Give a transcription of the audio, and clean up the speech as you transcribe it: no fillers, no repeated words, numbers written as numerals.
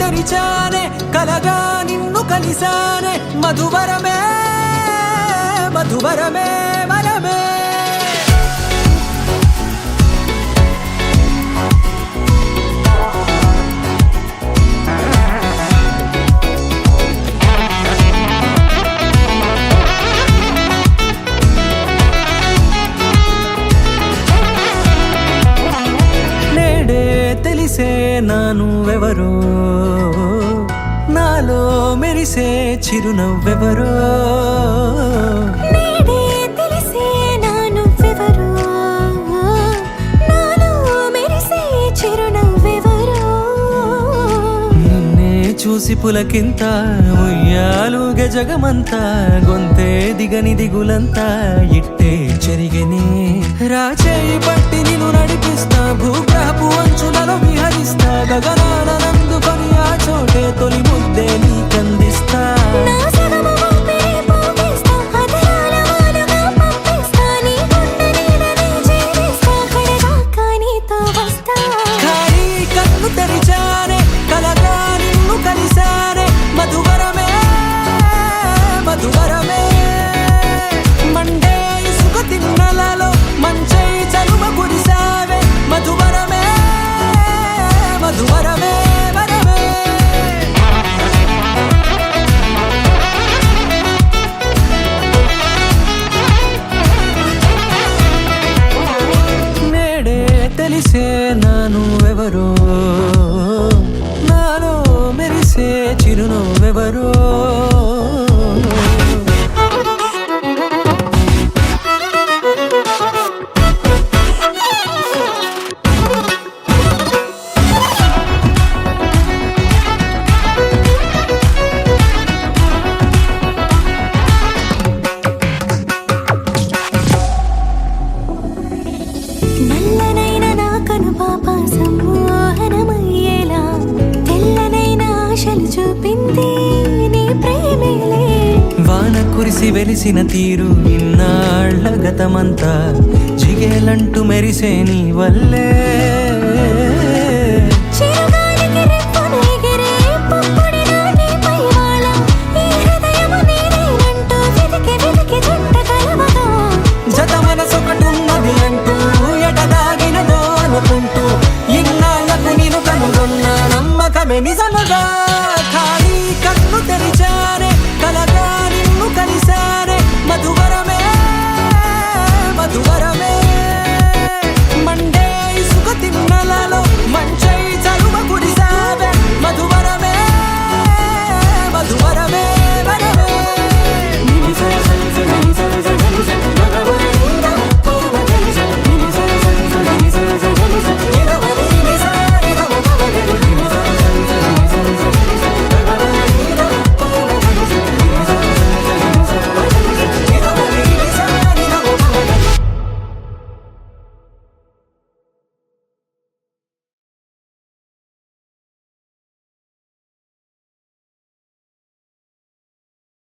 తెరిచానే కలగా నిన్ను కలిసానే మధువరమే మధువరమే వరమే తెలిసే నానువెవరో నాలో మెరిసే చిరునవ్వెవరో నేడే తెలిసే నానువెవరో నాలో మెరిసే చిరునవ్వెవరో నిన్నే చూసి పులకింత ఉయ్యాలుగ జగమంతా గొంతే దిగని దిగులంతా ఇట్టే చెరిగనే రాచేయి పట్టి నిన్ను నడిపిస్తా భూగ్రహపు అంచులలో విహరిస్తా గగనాన నందుకొని ఆ చోటే తొలి ముద్దే నీకందిస్తా నా సగము ఊపిరి పోగిస్తా అదరాల వానగా పంపిస్తా నీ గుండె నీడనే జీవిస్తా కడదాకా నీతో వస్తా ఖాళీ కన్ను తెరిచానే కలగా నిన్ను కలిసానే మధువరమే మధువరమే మండే ఇసుక తిన్నలలో మంచై చలువ కురిసావే మధువరమే మధువరమే వరమే నేడే తెలిసే నానువెవరో నాలో మెరిసే చిరునవ్వెవరో నల్లనైన నా కనుపాప సమ్మోహనమయ్యేలా తెల్లనైన ఆశలు చూపింది నీ ప్రేమేలే వాన కురిసి వెలిసిన తీరు ఇన్నాళ్ల గతమంతా జిగేలంటూ మెరిసే నీ వల్లే